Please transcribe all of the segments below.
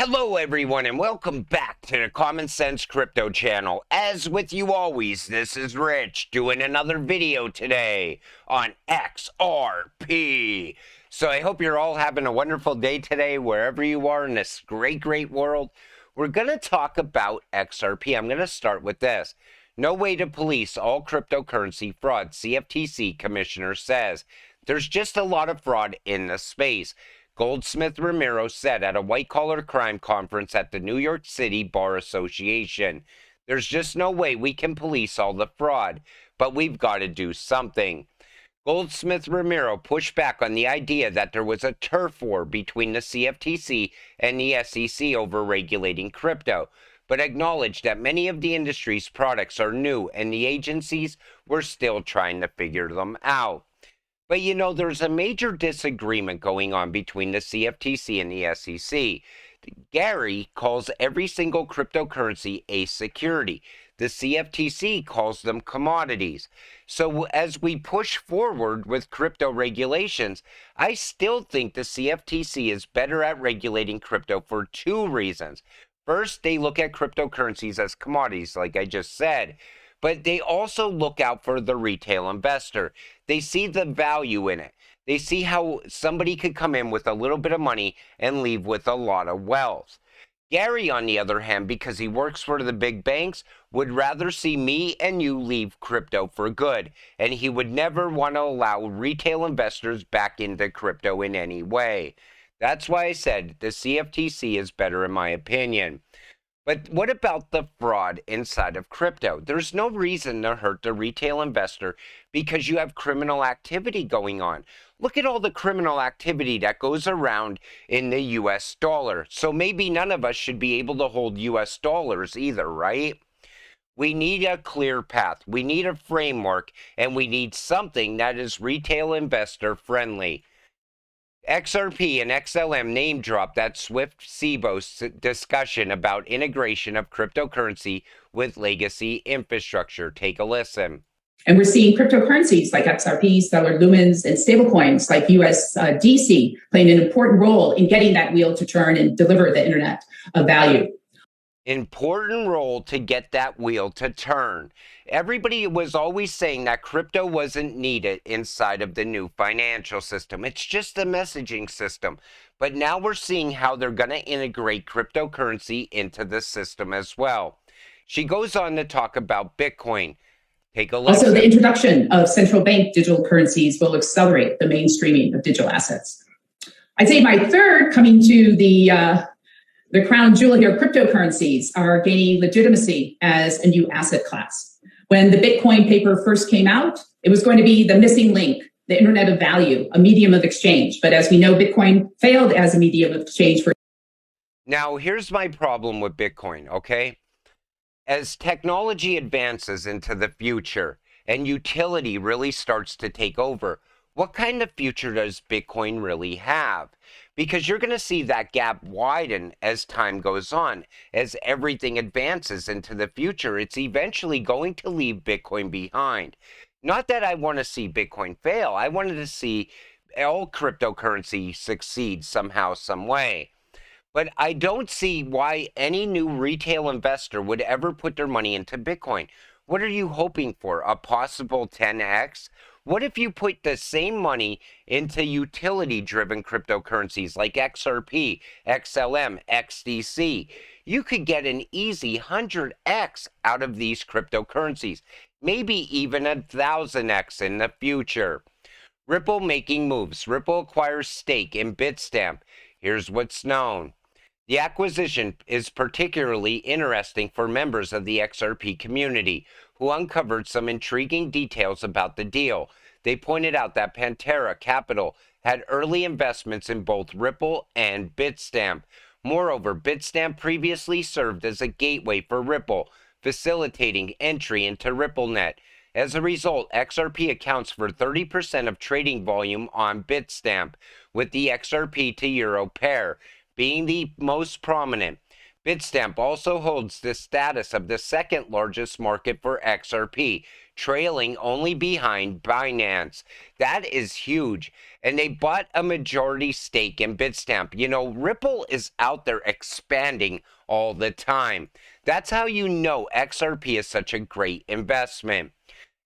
Hello everyone and welcome back to the Common Sense Crypto channel. As with you always, this is Rich doing another video today on XRP. So I hope you're all having a wonderful day today wherever you are in this great world. We're going to talk about XRP. I'm going to start with this. No way to police all cryptocurrency fraud, CFTC commissioner says. There's just a lot of fraud in the space. Goldsmith Ramiro said at a white-collar crime conference at the New York City Bar Association. There's just no way we can police all the fraud, but we've got to do something. Goldsmith Ramiro pushed back on the idea that there was a turf war between the CFTC and the SEC over regulating crypto, but acknowledged that many of the industry's products are new and the agencies were still trying to figure them out. But you know, there's a major disagreement going on between the CFTC and the SEC. Gary calls every single cryptocurrency a security. The CFTC calls them commodities. So as we push forward with crypto regulations, I still think the CFTC is better at regulating crypto for two reasons. First, they look at cryptocurrencies as commodities, like I just said. But they also look out for the retail investor. They see the value in it. They see how somebody could come in with a little bit of money and leave with a lot of wealth. Gary, on the other hand, because he works for the big banks, would rather see me and you leave crypto for good. And he would never want to allow retail investors back into crypto in any way. That's why I said the CFTC is better in my opinion. But what about the fraud inside of crypto? There's no reason to hurt the retail investor because you have criminal activity going on. Look at all the criminal activity that goes around in the US dollar. So maybe none of us should be able to hold US dollars either, right? We need a clear path. We need a framework, and we need something that is retail investor friendly. XRP and XLM name dropped that Swift Cbdc discussion about integration of cryptocurrency with legacy infrastructure. Take a listen. And we're seeing cryptocurrencies like XRP, Stellar Lumens, and stablecoins like USDC playing an important role in getting that wheel to turn and deliver the internet of value. Important role to get that wheel to turn. Everybody was always saying that crypto wasn't needed inside of the new financial system. It's just a messaging system. But now we're seeing how they're going to integrate cryptocurrency into the system as well. She goes on to talk about Bitcoin. Take a listen. Also, the introduction of central bank digital currencies will accelerate the mainstreaming of digital assets. I'd say my third, coming to the crown jewel here, cryptocurrencies are gaining legitimacy as a new asset class. When the Bitcoin paper first came out, it was going to be the missing link, the internet of value, a medium of exchange. But as we know, Bitcoin failed as a medium of exchange for. Now, here's my problem with Bitcoin, okay? As technology advances into the future and utility really starts to take over, what kind of future does Bitcoin really have? Because you're going to see that gap widen as time goes on. As everything advances into the future, it's eventually going to leave Bitcoin behind. Not that I want to see Bitcoin fail. I wanted to see all cryptocurrency succeed somehow, some way. But I don't see why any new retail investor would ever put their money into Bitcoin. What are you hoping for? A possible 10x? What if you put the same money into utility-driven cryptocurrencies like XRP, XLM, XDC? You could get an easy 100x out of these cryptocurrencies, maybe even 1,000x in the future. Ripple making moves. Ripple acquires stake in Bitstamp. Here's what's known. The acquisition is particularly interesting for members of the XRP community who uncovered some intriguing details about the deal. They pointed out that Pantera Capital had early investments in both Ripple and Bitstamp. Moreover, Bitstamp previously served as a gateway for Ripple, facilitating entry into RippleNet. As a result, XRP accounts for 30% of trading volume on Bitstamp, with the XRP to Euro pair being the most prominent. Bitstamp also holds the status of the second largest market for XRP, trailing only behind Binance. That is huge. And they bought a majority stake in Bitstamp. You know, Ripple is out there expanding all the time. That's how you know XRP is such a great investment.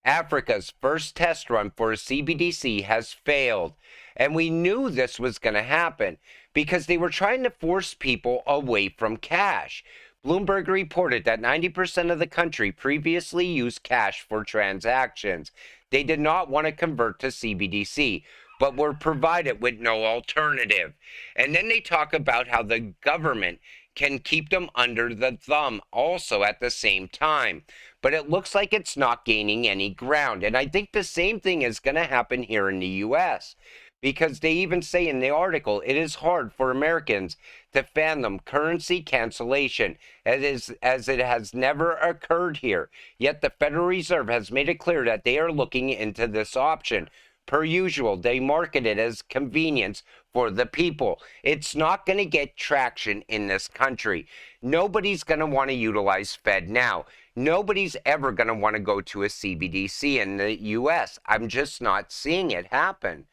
Africa's first test run for a CBDC has failed. And we knew this was going to happen because they were trying to force people away from cash. Bloomberg reported that 90% of the country previously used cash for transactions. They did not want to convert to CBDC, but were provided with no alternative. And then they talk about how the government can keep them under the thumb also at the same time. But it looks like it's not gaining any ground. And I think the same thing is going to happen here in the US. Because they even say in the article, it is hard for Americans to fathom currency cancellation as it has never occurred here. Yet the Federal Reserve has made it clear that they are looking into this option. Per usual, they market it as convenience for the people. It's not going to get traction in this country. Nobody's going to want to utilize Fed now. Nobody's ever going to want to go to a CBDC in the US. I'm just not seeing it happen.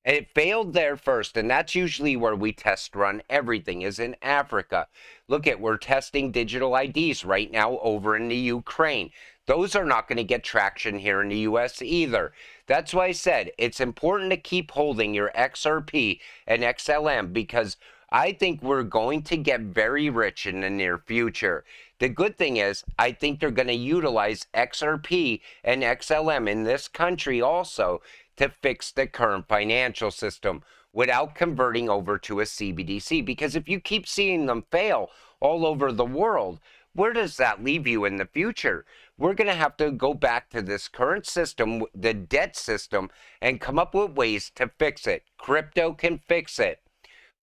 And it failed there first, and that's usually where we test run everything, is in Africa. Look at, we're testing digital IDs right now over in the Ukraine. Those are not going to get traction here in the US either. That's why I said it's important to keep holding your XRP and XLM because I think we're going to get very rich in the near future. The good thing is, I think they're going to utilize XRP and XLM in this country also to fix the current financial system without converting over to a CBDC. Because if you keep seeing them fail all over the world, where does that leave you in the future? We're going to have to go back to this current system, the debt system, and come up with ways to fix it. Crypto can fix it.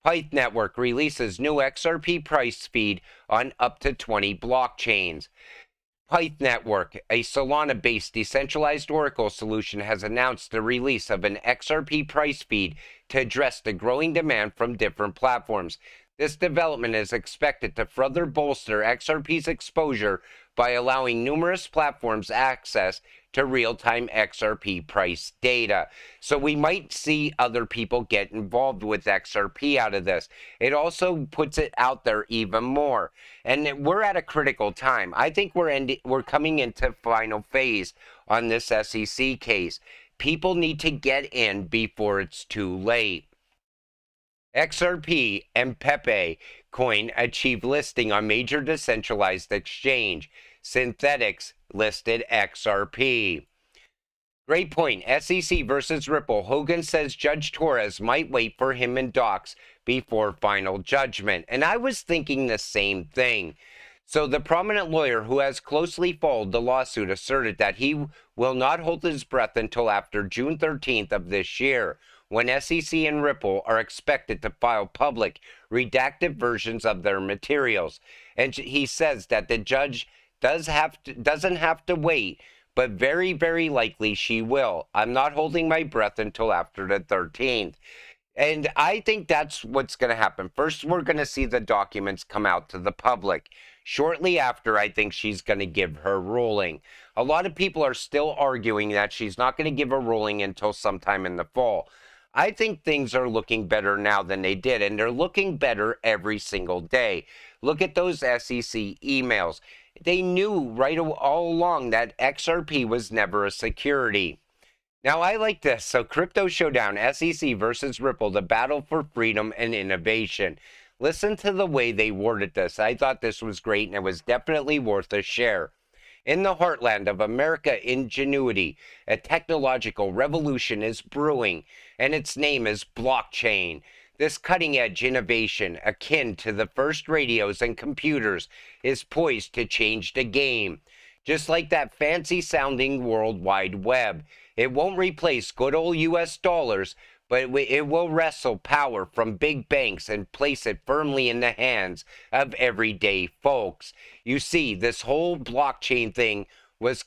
Pyth Network releases new XRP price feed on up to 20 blockchains. Pyth Network, a Solana-based decentralized Oracle solution, has announced the release of an XRP price feed to address the growing demand from different platforms. This development is expected to further bolster XRP's exposure by allowing numerous platforms access to real-time XRP price data. So we might see other people get involved with XRP out of this. It also puts it out there even more. And we're at a critical time. I think we're coming into final phase on this SEC case. People need to get in before it's too late. XRP and Pepe coin achieved listing on major decentralized exchange. Synthetics listed XRP. Great point. SEC versus Ripple. Hogan says Judge Torres might wait for him and Docs before final judgment. And I was thinking the same thing. So the prominent lawyer who has closely followed the lawsuit asserted that he will not hold his breath until after June 13th of this year, when SEC and Ripple are expected to file public, redacted versions of their materials. And he says that the judge doesn't have to wait, but very, very likely she will. I'm not holding my breath until after the 13th. And I think that's what's going to happen. First, we're going to see the documents come out to the public. Shortly after, I think she's going to give her ruling. A lot of people are still arguing that she's not going to give a ruling until sometime in the fall. I think things are looking better now than they did, and they're looking better every single day. Look at those SEC emails. They knew right all along that XRP was never a security. Now, I like this. So, Crypto Showdown, SEC versus Ripple, the battle for freedom and innovation. Listen to the way they worded this. I thought this was great, and it was definitely worth a share. In the heartland of America ingenuity, a technological revolution is brewing, and its name is blockchain. This cutting-edge innovation, akin to the first radios and computers, is poised to change the game. Just like that fancy-sounding World Wide Web, it won't replace good old US dollars, but it will wrestle power from big banks and place it firmly in the hands of everyday folks. You see, this whole blockchain thing was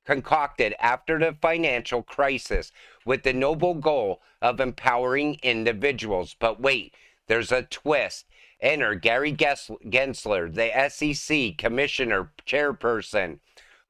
concocted after the financial crisis with the noble goal of empowering individuals. But wait, there's a twist. Enter Gary Gensler, the SEC Commissioner Chairperson,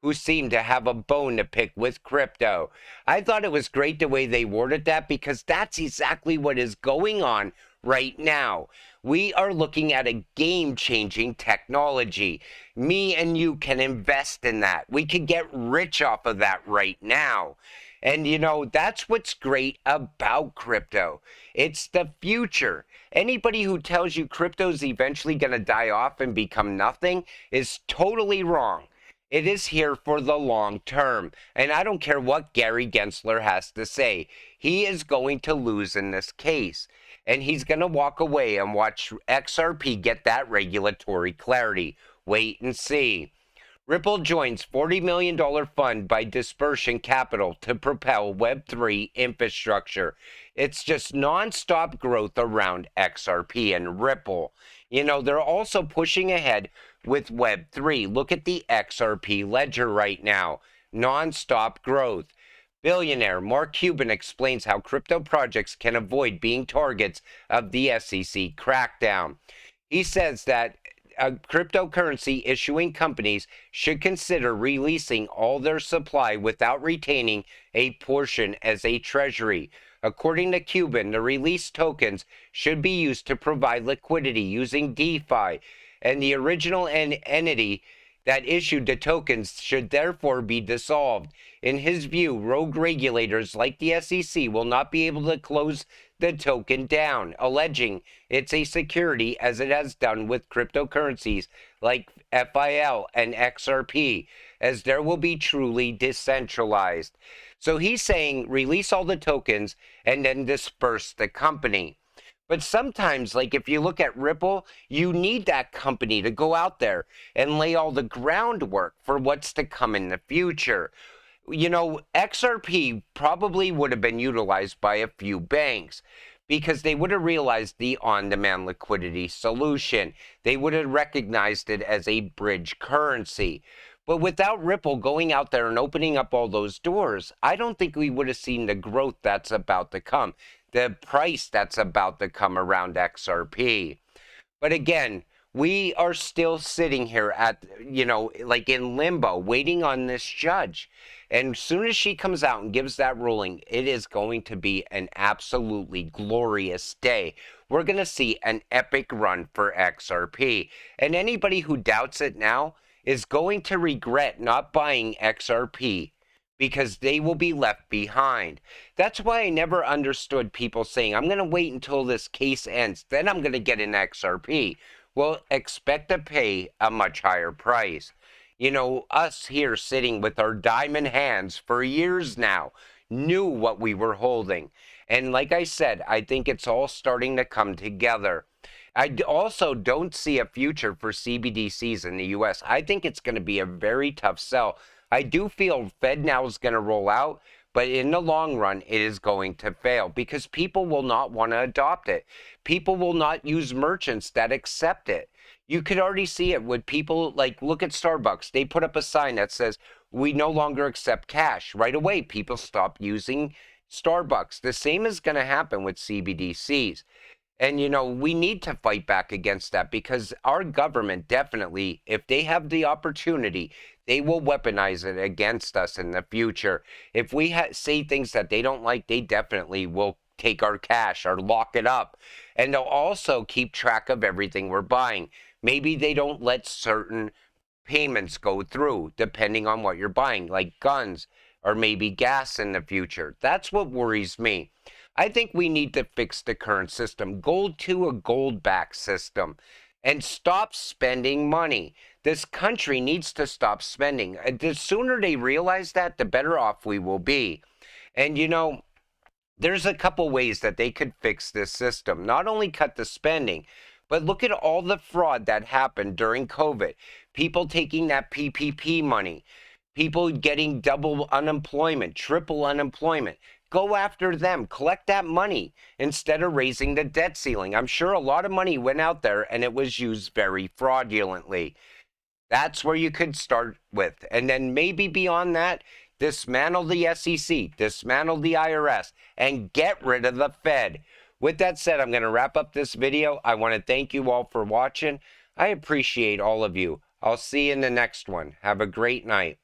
who seemed to have a bone to pick with crypto. I thought it was great the way they worded that because that's exactly what is going on right now. We are looking at a game-changing technology. Me and you can invest in that. We could get rich off of that right now. And you know, that's what's great about crypto. It's the future. Anybody who tells you crypto's eventually going to die off and become nothing is totally wrong. It is here for the long term. And I don't care what Gary Gensler has to say. He is going to lose in this case. And he's going to walk away and watch XRP get that regulatory clarity. Wait and see. Ripple joins $40 million fund by Dispersion Capital to propel Web3 infrastructure. It's just nonstop growth around XRP and Ripple. You know, they're also pushing ahead with Web3. Look at the XRP ledger right now. Nonstop growth. Billionaire Mark Cuban explains how crypto projects can avoid being targets of the SEC crackdown. He says that cryptocurrency issuing companies should consider releasing all their supply without retaining a portion as a treasury. According to Cuban, the released tokens should be used to provide liquidity using DeFi, and the original entity that issued the tokens should therefore be dissolved. In his view, rogue regulators like the SEC will not be able to close the token down, alleging it's a security as it has done with cryptocurrencies like FIL and XRP, as there will be truly decentralized. So he's saying release all the tokens and then disperse the company. But sometimes, like if you look at Ripple, you need that company to go out there and lay all the groundwork for what's to come in the future. You know, XRP probably would have been utilized by a few banks because they would have realized the on-demand liquidity solution. They would have recognized it as a bridge currency. But without Ripple going out there and opening up all those doors, I don't think we would have seen the growth that's about to come, the price that's about to come around XRP. But again, we are still sitting here at, you know, like in limbo, waiting on this judge. And as soon as she comes out and gives that ruling, it is going to be an absolutely glorious day. We're going to see an epic run for XRP. And anybody who doubts it now is going to regret not buying XRP because they will be left behind. That's why I never understood people saying, I'm going to wait until this case ends, then I'm going to get an XRP. Well, expect to pay a much higher price. You know, us here sitting with our diamond hands for years now knew what we were holding. And like I said, I think it's all starting to come together. I also don't see a future for CBDCs in the US. I think it's going to be a very tough sell. I do feel FedNow is going to roll out, but in the long run, it is going to fail because people will not want to adopt it. People will not use merchants that accept it. You could already see it with people like, look at Starbucks. They put up a sign that says, we no longer accept cash. Right away, people stop using Starbucks. The same is going to happen with CBDCs. And, you know, we need to fight back against that because our government definitely, if they have the opportunity, they will weaponize it against us in the future. If we say things that they don't like, they definitely will take our cash or lock it up. And they'll also keep track of everything we're buying. Maybe they don't let certain payments go through depending on what you're buying, like guns or maybe gas in the future. That's what worries me. I think we need to fix the current system, go to a gold-backed system, and stop spending money. This country needs to stop spending. The sooner they realize that, the better off we will be. And you know, there's a couple ways that they could fix this system. Not only cut the spending, but look at all the fraud that happened during COVID. People taking that PPP money, people getting double unemployment, triple unemployment. Go after them, collect that money instead of raising the debt ceiling. I'm sure a lot of money went out there and it was used very fraudulently. That's where you could start with. And then maybe beyond that, dismantle the SEC, dismantle the IRS, and get rid of the Fed. With that said, I'm going to wrap up this video. I want to thank you all for watching. I appreciate all of you. I'll see you in the next one. Have a great night.